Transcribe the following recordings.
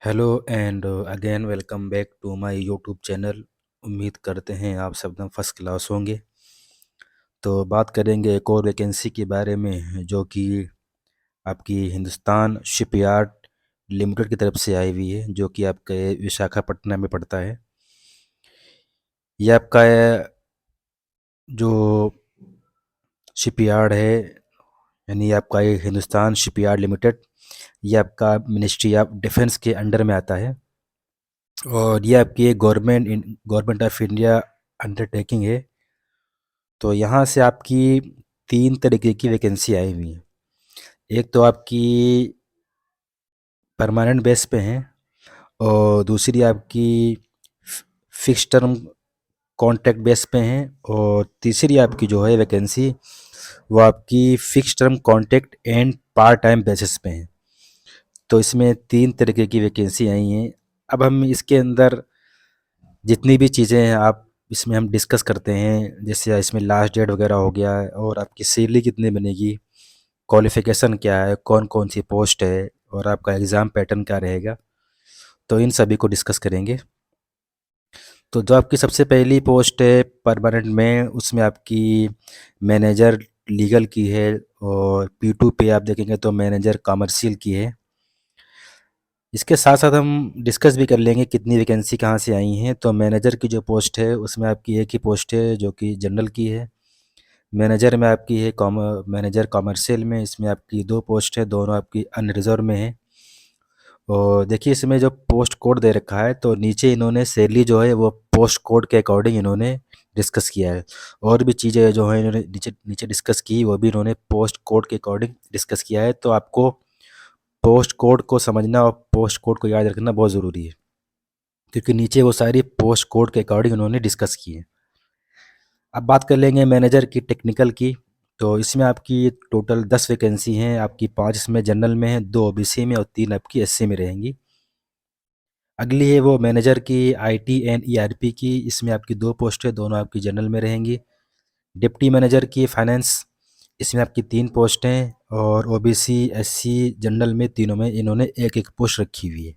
Hello and again welcome back to my YouTube channel. उम्मीद करते हैं आप सब एकदम फर्स्ट क्लास होंगे। तो बात करेंगे एक और वैकेंसी के बारे में जो कि आपकी हिंदुस्तान शिपयार्ड लिमिटेड की तरफ से आई हुई है, जो कि आपके विशाखापट्टनम में पड़ता है। ये आपका जो शिपयार्ड है, यानी आपका ये हिंदुस्तान शिपयार्ड लिमिटेड, ये आपका मिनिस्ट्री ऑफ डिफेंस के अंडर में आता है। और ये आपकी गवर्नमेंट ऑफ इंडिया अंडरटेकिंग है। तो यहाँ से आपकी 3 तरीके की वैकेंसी आई हुई हैं। एक तो आपकी परमानेंट बेस पे हैं, और दूसरी आपकी फिक्स टर्म कॉन्ट्रैक्ट बेस पे हैं, और तीसरी आपकी जो है वैकेंसी वो आपकी fix term contract and part time basis पे हैं। तो इसमें 3 तरीके की वैकेंसी आई हैं। अब हम इसके अंदर जितनी भी चीज़ें हैं आप इसमें हम डिस्कस करते हैं, जैसे इसमें लास्ट डेट वगैरह हो गया है, और आपकी सैलरी कितनी बनेगी, क्वालिफ़िकेशन क्या है, कौन-कौन सी पोस्ट है, और आपका एग्ज़ाम पैटर्न क्या रहेगा। तो इन सभी को डिस्कस करेंगे। तो जो आपकी सबसे पहली पोस्ट है परमानेंट में, उसमें आपकी मैनेजर लीगल की है, और P2 पे आप देखेंगे तो मैनेजर कमर्शियल की है। इसके साथ-साथ हम डिस्कस भी कर लेंगे कितनी वैकेंसी कहाँ से आई हैं। तो मैनेजर की जो पोस्ट है उसमें आपकी एक ही पोस्ट है जो कि जनरल की है। मैनेजर में आपकी है मैनेजर कमर्शियल में, इसमें आपकी 2 पोस्ट है, दोनों आपकी अनरिज़र्व में है। और देखिए इसमें जो पोस्ट कोड दे रखा है, तो नीचे इन्होंने सैलरी जो है वो पोस्ट कोड के अकॉर्डिंग इन्होंने डिस्कस किया है। और भी चीज़ें जो हैं इन्होंने नीचे नीचे डिस्कस की, वो भी इन्होंने पोस्ट कोड के अकॉर्डिंग डिस्कस किया है। तो आपको पोस्ट कोड को समझना और पोस्ट कोड को याद रखना बहुत ज़रूरी है, क्योंकि नीचे वो सारी पोस्ट कोड के अकॉर्डिंग उन्होंने डिस्कस की है। अब बात कर लेंगे मैनेजर की टेक्निकल की। तो इसमें आपकी टोटल 10 वैकेंसी हैं। आपकी 5 इसमें जनरल में हैं, 2 ओबीसी में और 3 आपकी एससी में रहेंगी। अगली है वो मैनेजर की आईटी एंड ईआरपी की। इसमें आपकी 2 पोस्ट है, दोनों आपकी जनरल में रहेंगी। डिप्टी मैनेजर की फाइनेंस, इसमें आपकी 3 पोस्ट हैं, और ओबीसी एससी जनरल में तीनों में इन्होंने एक एक पोस्ट रखी हुई है।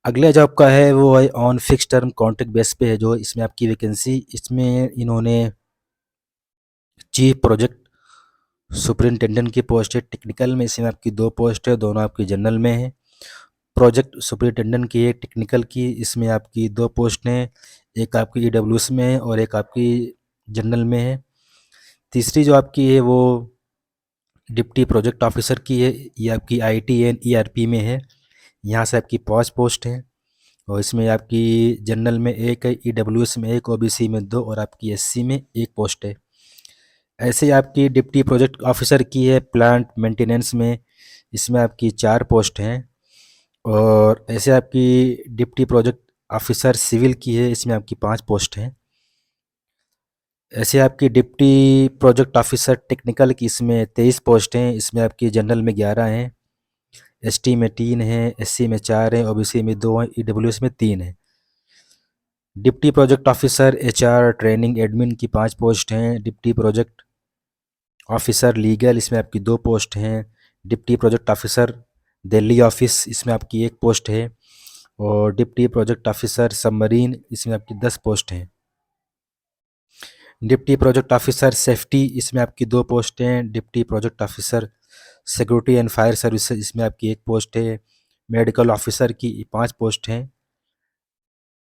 अगला जॉब का है वो है on fix term contract base पे है, जो इसमें आपकी वैकेंसी, इसमें इन्होंने चीफ प्रोजेक्ट सुपरिटेंडेंट की पोस्ट है। टेक्निकल में इसमें आपकी 2 पोस्ट है, दोनों आपकी जनरल में है। प्रोजेक्ट सुपरिटेंडेंट की है टेक्निकल की, इसमें आपकी 2 पोस्ट हैं, एक आपकी ईडब्ल्यूएस में है और एक आपकी जनरल में है। तीसरी जो आपकी है वो डिप्टी प्रोजेक्ट ऑफिसर की है, ये आपकी आईटी एंड ईआरपी में है। यहाँ से आपकी 5 पोस्ट हैं, और इसमें आपकी जनरल में 1 है, ईडब्ल्यूएस में 1, ओबीसी में 2 और आपकी एससी में 1 पोस्ट है। ऐसे ही आपकी डिप्टी प्रोजेक्ट ऑफिसर की है प्लांट मेंटेनेंस में, इसमें आपकी 4 पोस्ट हैं। और ऐसे आपकी डिप्टी प्रोजेक्ट ऑफिसर सिविल की है, इसमें आपकी 5 पोस्ट हैं। ऐसे आपकी डिप्टी प्रोजेक्ट ऑफिसर टेक्निकल की इसमें 23 पोस्ट हैं, इसमें आपकी जनरल में 11 हैं, एसटी में 3 हैं, एससी में 4 हैं, ओबीसी में 2 हैं, ईडब्ल्यूएस में 3 हैं। Deputy project officer HR training admin की 5 पोस्ट हैं। डिप्टी प्रोजेक्ट ऑफिसर लीगल, इसमें आपकी 2 पोस्ट हैं। Deputy project officer Delhi office, इसमें आपकी 1 पोस्ट है। और डिप्टी प्रोजेक्ट ऑफिसर सबमरीन, इसमें आपकी 10 पोस्ट हैं। डिप्टी प्रोजेक्ट ऑफिसर सेफ्टी, इसमें आपकी 2 पोस्ट हैं। Deputy project officer security and fire services, इसमें आपकी 1 पोस्ट है। मेडिकल ऑफिसर की 5 पोस्ट हैं।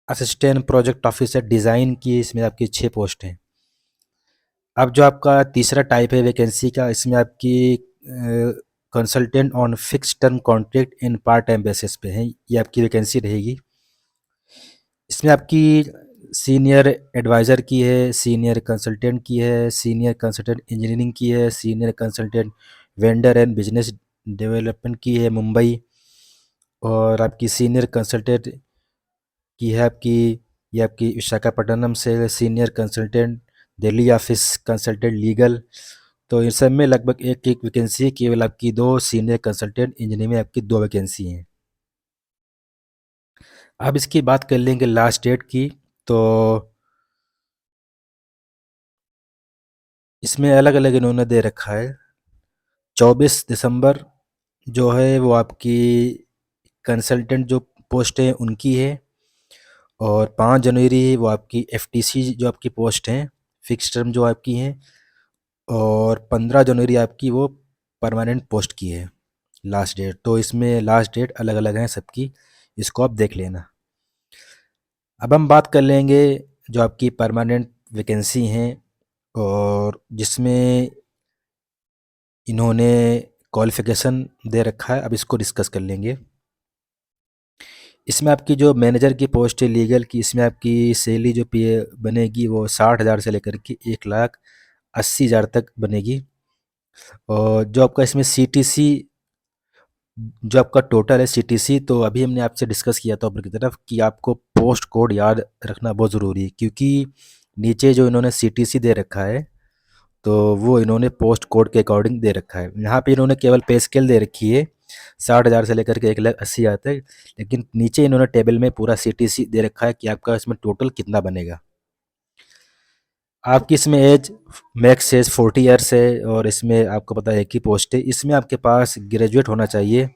असिस्टेंट प्रोजेक्ट ऑफिसर डिज़ाइन की, इसमें आपकी 6 पोस्ट हैं। अब जो आपका तीसरा टाइप है वैकेंसी का, इसमें आपकी consultant on fix term contract in part time basis पे है, ये आपकी वैकेंसी रहेगी। इसमें आपकी सीनियर एडवाइज़र की है, सीनियर कंसल्टेंट की है, सीनियर कंसल्टेंट इंजीनियरिंग की है, senior consultant vendor and business development की है मुंबई, और आपकी सीनियर कंसल्टेंट की है आपकी, ये आपकी विशाखापट्टनम से senior consultant Delhi office consultant legal. तो इन सब में लगभग एक एक वैकेंसी है, केवल आपकी 2 सीनियर कंसल्टेंट इंजीनियरिंग में आपकी 2 वैकेंसी हैं। अब इसकी बात कर लेंगे लास्ट डेट की। तो इसमें अलग अलग इन्होंने दे रखा है। 24 दिसंबर जो है वो आपकी कंसल्टेंट जो पोस्ट है उनकी है, और 5 जनवरी वो आपकी एफटीसी जो आपकी पोस्ट हैं फिक्स टर्म जो आपकी हैं, और 15 जनवरी आपकी वो परमानेंट पोस्ट की है लास्ट डेट। तो इसमें लास्ट डेट अलग अलग हैं सबकी, इसको आप देख लेना। अब हम बात कर लेंगे जो आपकी परमानेंट वैकेंसी हैं और जिसमें इन्होंने क्वालिफ़िकेशन दे रखा है, अब इसको डिस्कस कर लेंगे। इसमें आपकी जो मैनेजर की पोस्ट है लीगल की, इसमें आपकी सैलरी जो पे बनेगी वो 60,000 से लेकर के 1,80,000 तक बनेगी। और जो आपका इसमें सीटीसी, जो आपका टोटल है सीटीसी, तो अभी हमने आपसे डिस्कस किया था ऊपर की तरफ कि आपको पोस्ट कोड याद रखना बहुत ज़रूरी है, क्योंकि नीचे जो इन्होंने सीटीसी दे रखा है तो वो इन्होंने पोस्ट कोड के अकॉर्डिंग दे रखा है। यहाँ पे इन्होंने केवल पे स्केल दे रखी है 60,000 से लेकर के 1,80,000 तक, लेकिन नीचे इन्होंने टेबल में पूरा सीटीसी दे रखा है कि आपका इसमें टोटल कितना बनेगा। आपकी इसमें एज मैक्स एज 40 ईयर्स है, और इसमें आपको पता है एक ही पोस्ट है। इसमें आपके पास ग्रेजुएट होना चाहिए,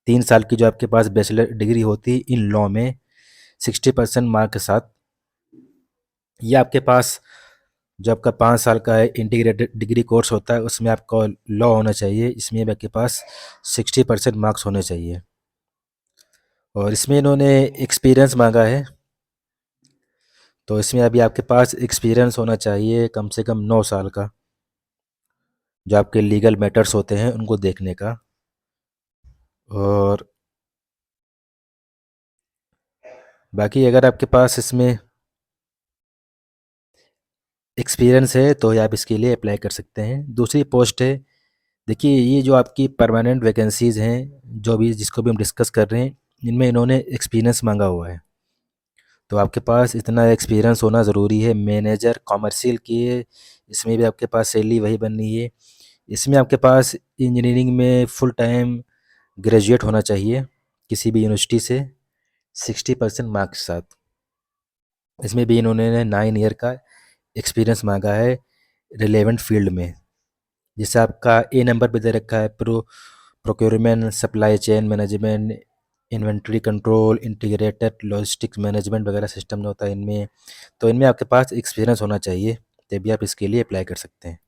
3 साल की जो आपके पास बैचलर डिग्री होती है इन लॉ में 60% मार्क के साथ। ये आपके पास जो आपका 5 साल का है इंटीग्रेटेड डिग्री कोर्स होता है उसमें आपका लॉ होना चाहिए, इसमें भी आपके पास 60% मार्क्स होने चाहिए। और इसमें इन्होंने एक्सपीरियंस मांगा है, तो इसमें अभी आपके पास एक्सपीरियंस होना चाहिए कम से कम 9 साल का, जो आपके लीगल मैटर्स होते हैं उनको देखने का। और बाकी अगर आपके पास इसमें एक्सपीरियंस है तो आप इसके लिए अप्लाई कर सकते हैं। दूसरी पोस्ट है, देखिए ये जो आपकी परमानेंट वैकेंसीज़ हैं जो भी जिसको भी हम डिस्कस कर रहे हैं, इनमें इन्होंने एक्सपीरियंस मांगा हुआ है, तो आपके पास इतना एक्सपीरियंस होना ज़रूरी है। मैनेजर कॉमर्शियल की है, इसमें भी आपके पास सैलरी वही बननी है। इसमें आपके पास इंजीनियरिंग में फुल टाइम ग्रेजुएट होना चाहिए किसी भी यूनिवर्सिटी से 60% मार्क्स के साथ। इसमें भी इन्होंने 9 ईयर का एक्सपीरियंस मांगा है रिलेवेंट फील्ड में, जैसे आपका ए नंबर पे दे रखा है procurement, supply chain management, inventory control, integrated logistics management वगैरह सिस्टम जो होता है इनमें, तो इनमें आपके पास एक्सपीरियंस होना चाहिए, तभी आप इसके लिए अप्लाई कर सकते हैं।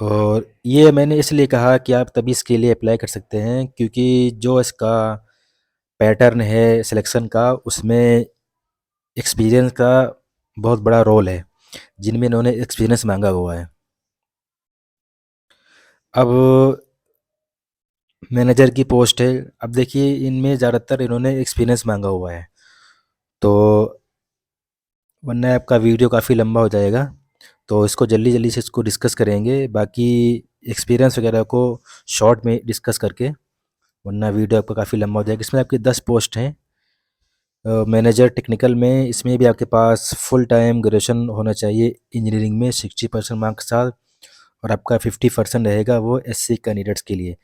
और ये मैंने इसलिए कहा कि आप तभी इसके लिए अप्लाई कर सकते हैं क्योंकि जो इसका पैटर्न है सिलेक्शन का उसमें एक्सपीरियंस का बहुत बड़ा रोल है, जिनमें इन्होंने एक्सपीरियंस मांगा हुआ है। अब मैनेजर की पोस्ट है, अब देखिए इनमें ज़्यादातर इन्होंने एक्सपीरियंस मांगा हुआ है, तो वरना आपका वीडियो काफ़ी लंबा हो जाएगा, तो इसको जल्दी जल्दी से इसको डिस्कस करेंगे, बाकी एक्सपीरियंस वगैरह को शॉर्ट में डिस्कस करके, वरना वीडियो आपका काफ़ी लंबा हो जाएगा। इसमें आपकी 10 पोस्ट हैं मैनेजर टेक्निकल में, इसमें भी आपके पास फुल टाइम ग्रेजुएशन होना चाहिए इंजीनियरिंग में 60% मार्क्स के साथ, और आपका 50% रहेगा वो एससी कैंडिडेट्स के लिए।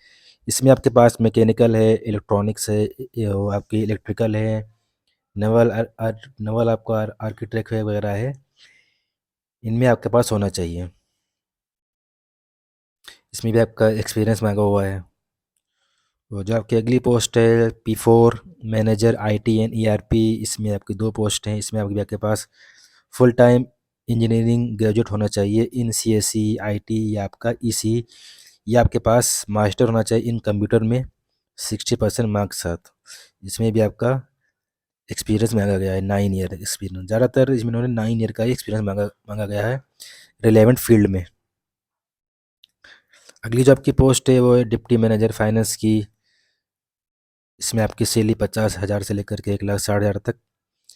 इसमें आपके पास मैकेनिकल है, इलेक्ट्रॉनिक्स है, वो आपकी इलेक्ट्रिकल है, नवल आपका आर्किटेक्ट है वगैरह है, इनमें आपके पास होना चाहिए। इसमें भी आपका एक्सपीरियंस मांगा हुआ है। वो जो आपकी अगली पोस्ट है P4 manager IT and ERP, इसमें आपकी 2 पोस्ट हैं। इसमें आपके पास फुल टाइम इंजीनियरिंग ग्रेजुएट होना चाहिए इन CSE IT या आपका EC, या आपके पास मास्टर होना चाहिए इन कंप्यूटर में 60% मार्क्स के साथ। इसमें भी आपका एक्सपीरियंस मांगा गया है 9 ईयर एक्सपीरियंस, ज़्यादातर इसमें उन्होंने 9 ईयर का ही एक्सपीरियंस मांगा मांगा गया है रिलेवेंट फील्ड में। अगली जो आपकी पोस्ट है वो है डिप्टी मैनेजर फाइनेंस की, इसमें आपकी सैलरी 50,000 से लेकर के 1,60,000 तक।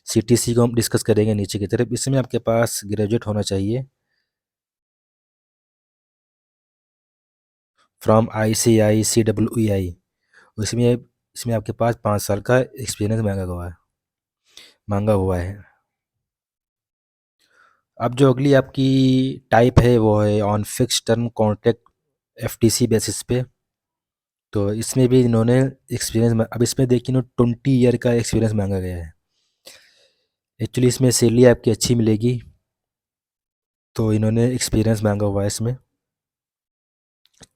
CTC को हम डिस्कस करेंगे नीचे की तरफ। इसमें आपके पास ग्रेजुएट होना चाहिए फ्रॉम ICI CWEI, इसमें इसमें आपके पास 5 साल का एक्सपीरियंस मांगा हुआ है। अब जो अगली आपकी टाइप है वो है on fix term contract FTC basis पे, तो इसमें भी इन्होंने एक्सपीरियंस, अब इसमें देखिए ना 20 ईयर का एक्सपीरियंस मांगा गया है। एक्चुअली इसमें सैलरी आपकी अच्छी मिलेगी, तो इन्होंने एक्सपीरियंस मांगा हुआ है इसमें।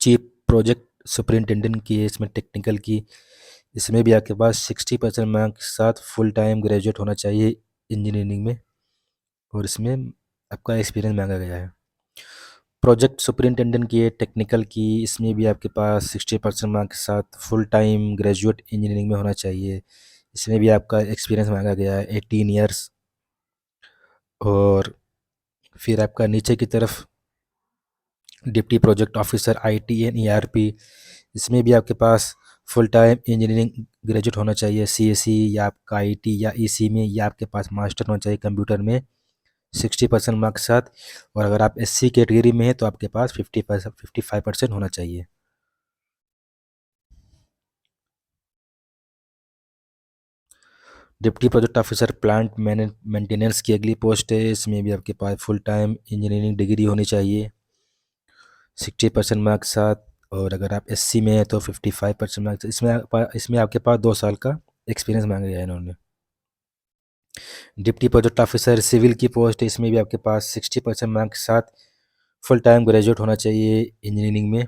चीफ प्रोजेक्ट सुपरिटेंडेंट की है, इसमें टेक्निकल की, इसमें भी आपके पास 60% मार्क्स के साथ फुल टाइम ग्रेजुएट होना चाहिए इंजीनियरिंग में, और इसमें आपका एक्सपीरियंस मांगा गया है। प्रोजेक्ट सुपरिटेंडेंट की है टेक्निकल की, इसमें भी आपके पास 60% मार्क्स के साथ फुल टाइम ग्रेजुएट इंजीनियरिंग में होना चाहिए, इसमें भी आपका एक्सपीरियंस मांगा गया है 18 ईयर्स। और फिर आपका नीचे की तरफ deputy project officer IT and ERP, इसमें भी आपके पास फुल टाइम इंजीनियरिंग ग्रेजुएट होना चाहिए सीएससी या आपका आईटी या ईसी में, या आपके पास मास्टर होना चाहिए कंप्यूटर में 60% मार्क्स के साथ, और अगर आप एससी कैटेगरी में हैं तो आपके पास 55% होना चाहिए। Deputy project officer plant maintenance की अगली पोस्ट है, इसमें भी आपके पास फुल टाइम इंजीनियरिंग डिग्री होनी चाहिए 60% मार्क्स के साथ, और अगर आप एससी में हैं तो 55% मार्क्स। इसमें आपके पास 2 साल का एक्सपीरियंस मांगा गया है इन्होंने। डिप्टी प्रोजेक्ट ऑफिसर सिविल की पोस्ट है, इसमें भी आपके पास 60% मार्क्स के साथ फुल टाइम ग्रेजुएट होना चाहिए इंजीनियरिंग में,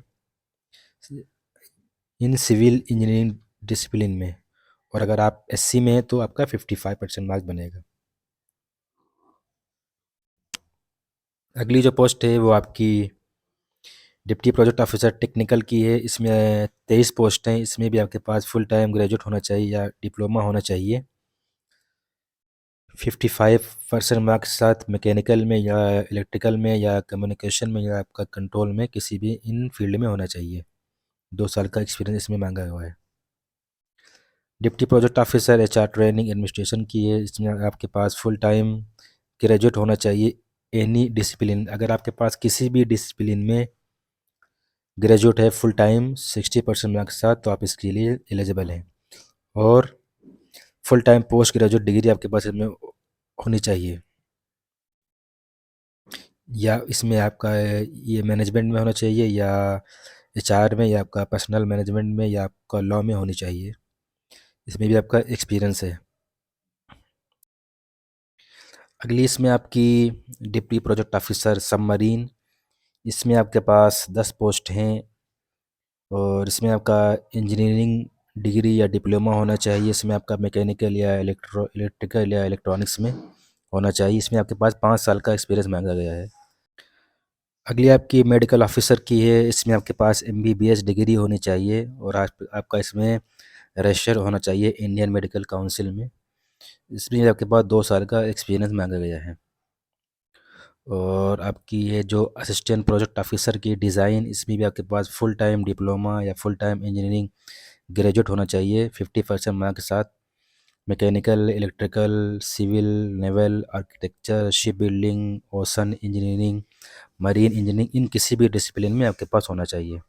इन सिविल इंजीनियरिंग डिसिप्लिन में, और अगर आप एससी में हैं तो आपका 55% मार्क्स बनेगा। अगली जो पोस्ट है वो आपकी डिप्टी प्रोजेक्ट ऑफिसर टेक्निकल की है, इसमें 23 पोस्ट हैं, इसमें भी आपके पास फुल टाइम ग्रेजुएट होना चाहिए या डिप्लोमा होना चाहिए 55% मार्क्स के साथ, मैकेनिकल में या इलेक्ट्रिकल में या कम्युनिकेशन में या आपका कंट्रोल में किसी भी इन फील्ड में होना चाहिए, 2 साल का एक्सपीरियंस इसमें मांगा हुआ है। Deputy project officer HR training administration की है, इसमें आपके पास फुल टाइम ग्रेजुएट होना चाहिए एनी डिसिप्लिन, अगर आपके पास किसी भी डिसिप्लिन में ग्रेजुएट है फुल टाइम 60% मार्क्स के साथ तो आप इसके लिए एलिजिबल हैं, और full time post graduate degree आपके पास इसमें होनी चाहिए, या इसमें आपका ये मैनेजमेंट में होना चाहिए या एचआर में या आपका पर्सनल मैनेजमेंट में या आपका लॉ में होनी चाहिए, इसमें भी आपका एक्सपीरियंस है। अगली इसमें आपकी डिप्टी प्रोजेक्ट ऑफिसर सबमरीन, इसमें आपके पास 10 पोस्ट हैं, और इसमें आपका इंजीनियरिंग डिग्री या डिप्लोमा होना चाहिए, इसमें आपका मैकेनिकल या इलेक्ट्रिकल या इलेक्ट्रॉनिक्स में होना चाहिए, इसमें आपके पास 5 साल का एक्सपीरियंस मांगा गया है। अगली आपकी मेडिकल ऑफिसर की है, इसमें आपके पास एमबीबीएस डिग्री होनी चाहिए, और आपका इसमें रजिस्टर होना चाहिए इंडियन मेडिकल काउंसिल में, इसमें आपके पास 2 साल का एक्सपीरियंस मांगा गया है। और आपकी ये जो असिस्टेंट प्रोजेक्ट ऑफिसर की डिज़ाइन, इसमें भी आपके पास फुल टाइम डिप्लोमा या फुल टाइम इंजीनियरिंग ग्रेजुएट होना चाहिए 50% मार्क्स के साथ, mechanical, electrical, civil, naval, architecture, ship building, ocean engineering, marine engineering, इन किसी भी डिसिप्लिन में आपके पास होना चाहिए।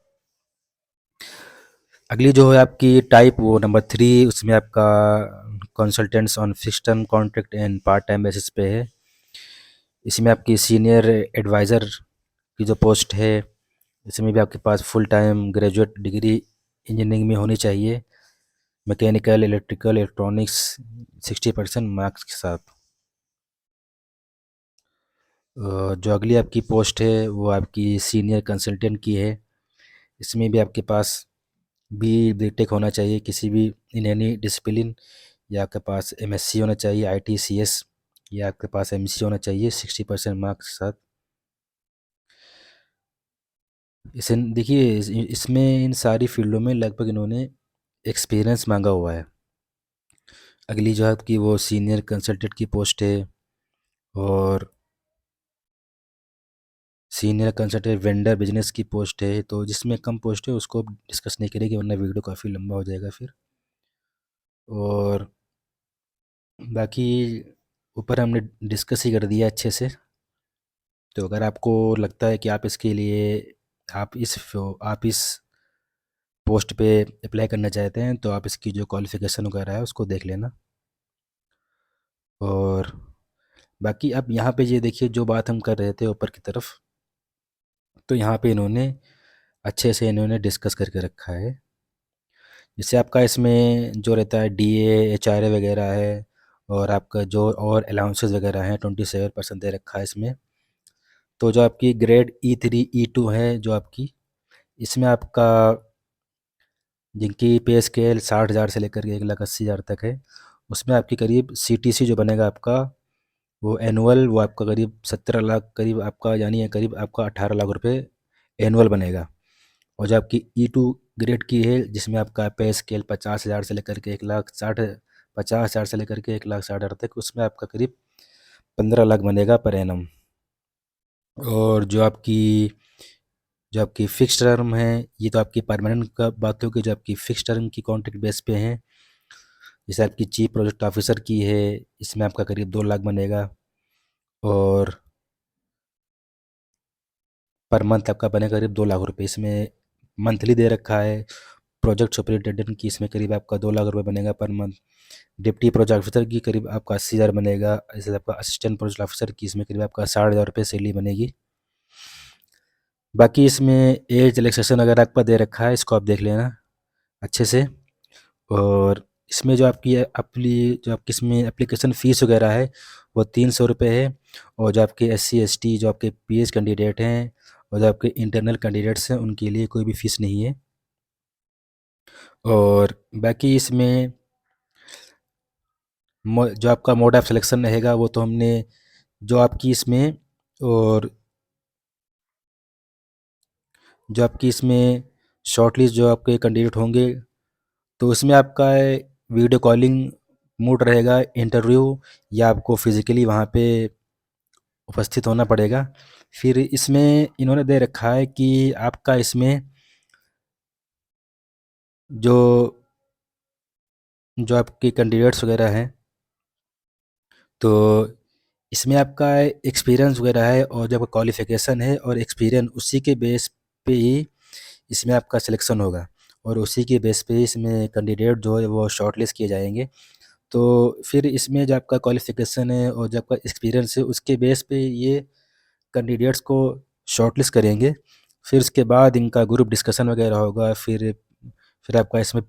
अगली जो है आपकी टाइप वो नंबर 3, उसमें आपका consultants on fixed term contract and part time basis पे है, इसमें आपकी सीनियर एडवाइज़र की जो पोस्ट है, इसमें भी आपके पास full time graduate degree engineering में होनी चाहिए, मैकेनिकल, इलेक्ट्रिकल, इलेक्ट्रॉनिक्स 60% मार्क्स के साथ। जो अगली आपकी पोस्ट है वो आपकी सीनियर कंसल्टेंट की है, इसमें भी आपके पास बी बीटेक होना चाहिए किसी भी इन एनी डिसिप्लिन, या आपके पास एमएससी होना चाहिए आईटीसीएस, या आपके पास एमसी होना चाहिए 60% मार्क्स के साथ। इसे देखिए इसमें इन सारी फील्डों में लगभग इन्होंने एक्सपीरियंस मांगा हुआ है। अगली जो है आपकी वो सीनियर कंसल्टेंट की पोस्ट है, और सीनियर कंसल्टेंट वेंडर बिजनेस की पोस्ट है, तो जिसमें कम पोस्ट है उसको डिस्कस नहीं करेंगे वरना वीडियो काफ़ी लंबा हो जाएगा फिर। और बाकी ऊपर हमने डिस्कस ही कर दिया अच्छे से, तो अगर आपको लगता है कि आप इसके लिए आप इस पोस्ट पे अप्लाई करना चाहते हैं तो आप इसकी जो क्वालिफ़िकेशन वगैरह है उसको देख लेना। और बाकी अब यहाँ पे ये देखिए जो बात हम कर रहे थे ऊपर की तरफ, तो यहाँ पे इन्होंने अच्छे से इन्होंने डिस्कस करके रखा है, जैसे आपका इसमें जो रहता है डीए एचआरए वगैरह है, और आपका जो और अलाउंसेस वगैरह हैं 27% दे रखा है इसमें। तो जो आपकी ग्रेड E3 E2 है जो आपकी, इसमें आपका जिनकी पे स्केल 60,000 से लेकर के 1,80,000 तक है। उसमें आपकी करीब सीटीसी जो बनेगा आपका, वो एनुअल, वो आपका करीब 17 लाख करीब आपका, यानी करीब आपका 18 लाख रुपए एनुअल बनेगा। और जो आपकी E2 ग्रेड की है, जिसमें आपका पे स्केल 50,000 से लेकर के 1,60,000, 50,000 से लेकर के 1,60,000 तक, उसमें आपका करीब 15 लाख बनेगा पर एनम। और जो आपकी फिक्स टर्म है, ये तो आपकी परमानेंट का बात होगी। जो आपकी फिक्स टर्म की कॉन्ट्रैक्ट बेस पे है, जैसे आपकी चीफ प्रोजेक्ट ऑफिसर की है, इसमें आपका करीब 2 लाख बनेगा। और पर मंथ आपका बनेगा करीब 2 लाख रुपए। इसमें मंथली दे रखा है। प्रोजेक्ट सुपरिटेंडेंट की इसमें करीब आपका 2 लाख रुपए बनेगा per month. Deputy project officer की करीब आपका 80,000 बनेगा। जैसे आपका असिस्टेंट प्रोजेक्ट ऑफिसर की इसमें करीब आपका 60,000 रुपये सैलरी बनेगी। बाकी इसमें एज रिलैक्सेशन वगैरह आपका दे रखा है, इसको आप देख लेना अच्छे से। और इसमें जो आपकी इसमें एप्लीकेशन फ़ीस वगैरह है, वो 300 रुपये है। और जो आपके SC ST जो आपके PH कैंडिडेट हैं और जो आपके इंटरनल कैंडिडेट्स हैं, उनके लिए कोई भी फ़ीस नहीं है। और बाकी इसमें जो आपका मोड ऑफ सिलेक्शन रहेगा, वो तो हमने जो आपकी इसमें और जो आपकी इसमें शॉर्ट लिस्ट जो आपके कैंडिडेट होंगे, तो उसमें आपका वीडियो कॉलिंग मोड रहेगा, इंटरव्यू, या आपको फिज़िकली वहाँ पे उपस्थित होना पड़ेगा। फिर इसमें इन्होंने दे रखा है कि आपका इसमें जो जो आपके कैंडिडेट्स वगैरह हैं, तो इसमें आपका एक्सपीरियंस वगैरह है और जो आपका क्वालिफ़िकेशन है और एक्सपीरियंस, उसी के बेस पे ही इसमें आपका सिलेक्शन होगा। और उसी के बेस पे ही इसमें कैंडिडेट जो है वो शॉर्टलिस्ट किए जाएंगे। तो फिर इसमें जो आपका क्वालिफ़िकेशन है और जो आपका एक्सपीरियंस है, उसके बेस पे ये कैंडिडेट्स को शॉर्टलिस्ट करेंगे। फिर उसके बाद इनका ग्रुप डिस्कशन वगैरह होगा। फिर आपका इसमें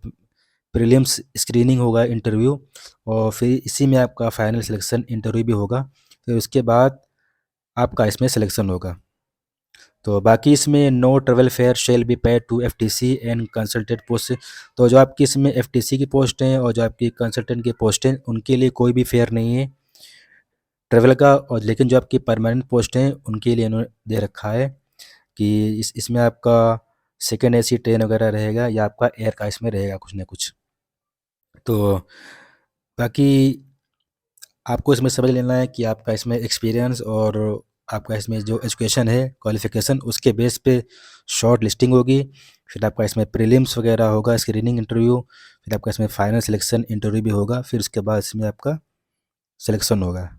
प्रीलिम्स स्क्रीनिंग होगा, इंटरव्यू, और फिर इसी में आपका फाइनल सिलेक्शन इंटरव्यू भी होगा। फिर उसके बाद आपका इसमें सिलेक्शन होगा। तो बाकी इसमें no travel fare shall be paid to FTC and consultant post. तो जो आपकी इसमें FTC की पोस्ट हैं और जो आपकी कंसल्टेंट की पोस्ट हैं, उनके लिए कोई भी फेयर नहीं है ट्रेवल का। और लेकिन जो आपकी परमानेंट पोस्ट हैं, उनके लिए इन्होंने दे रखा है कि इसमें आपका सेकेंड AC ट्रेन वगैरह रहेगा, या आपका एयर का इसमें रहेगा कुछ ना कुछ। तो बाकी आपको इसमें समझ लेना है कि आपका इसमें एक्सपीरियंस और आपका इसमें जो एजुकेशन है, क्वालिफ़िकेशन, उसके बेस पे शॉर्ट लिस्टिंग होगी। फिर आपका इसमें प्रीलिम्स वगैरह होगा, स्क्रीनिंग इंटरव्यू, फिर आपका इसमें फाइनल सिलेक्शन इंटरव्यू भी होगा। फिर उसके बाद इसमें आपका सिलेक्शन होगा।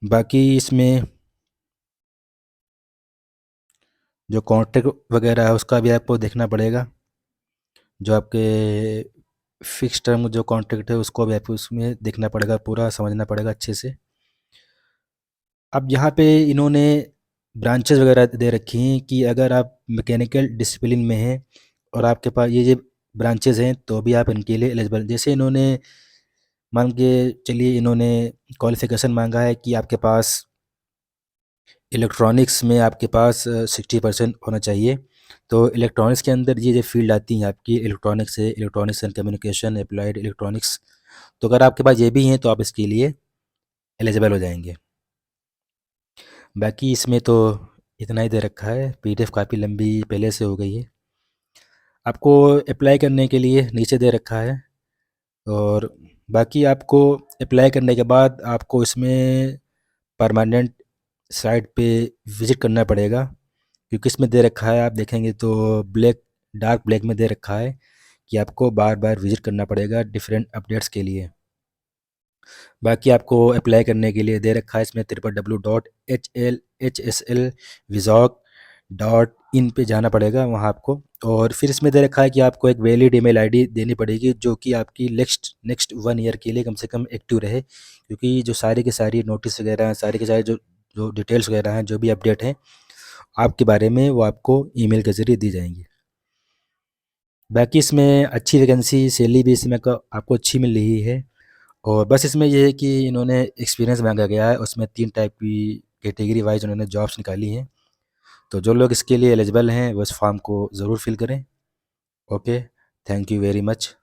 बाकी इसमें जो कॉन्ट्रैक्ट वगैरह है, उसका भी आपको देखना पड़ेगा। जो आपके फिक्स टर्म जो कॉन्ट्रैक्ट है, उसको भी आपको उसमें देखना पड़ेगा, पूरा समझना पड़ेगा अच्छे से। अब यहाँ पे इन्होंने ब्रांचेस वगैरह दे रखी हैं कि अगर आप मैकेनिकल डिसिप्लिन में हैं और आपके पास ये ब्रांचेस हैं, तो भी आप इनके लिए एलिजिबल। जैसे इन्होंने मान के चलिए, इन्होंने क्वालिफ़िकेशन मांगा है कि आपके पास इलेक्ट्रॉनिक्स में आपके पास 60% होना चाहिए। तो इलेक्ट्रॉनिक्स के अंदर ये जो फील्ड आती हैं आपकी, इलेक्ट्रॉनिक्स है, electronics and communication, applied electronics. तो अगर आपके पास ये भी हैं, तो आप इसके लिए एलिजिबल हो जाएंगे। बाकी इसमें तो इतना ही दे रखा है। PDF काफ़ी लंबी पहले से हो गई है। आपको अप्लाई करने के लिए नीचे दे रखा है। और बाकी आपको अप्लाई करने के बाद आपको इसमें परमानेंट साइट पे विज़िट करना पड़ेगा, क्योंकि इसमें दे रखा है, आप देखेंगे तो डार्क ब्लैक में दे रखा है कि आपको बार बार विज़िट करना पड़ेगा डिफरेंट अपडेट्स के लिए। बाकी आपको अप्लाई करने के लिए दे रखा है इसमें www.HLHSLvizog.in पे जाना पड़ेगा वहाँ आपको। और फिर इसमें दे रखा है कि आपको एक वैलिड ईमेल आईडी देनी पड़ेगी, जो कि आपकी नेक्स्ट नेक्स्ट 1 ईयर के लिए कम से कम एक्टिव रहे, क्योंकि जो सारी की सारी नोटिस वगैरह हैं, सारी के सारे जो जो डिटेल्स वगैरह हैं, जो भी अपडेट हैं आपके बारे में, वो आपको ईमेल के ज़रिए दी जाएंगी। बाकी इसमें अच्छी वैकेंसी, सैलरी भी इसमें आपको अच्छी मिल रही है। और बस इसमें ये है कि इन्होंने एक्सपीरियंस मांगा गया है, उसमें 3 टाइप की कैटेगरी वाइज उन्होंने जॉब्स निकाली हैं। तो जो लोग इसके लिए एलिजिबल हैं, वो इस फॉर्म को ज़रूर फिल करें। Okay, thank you very much.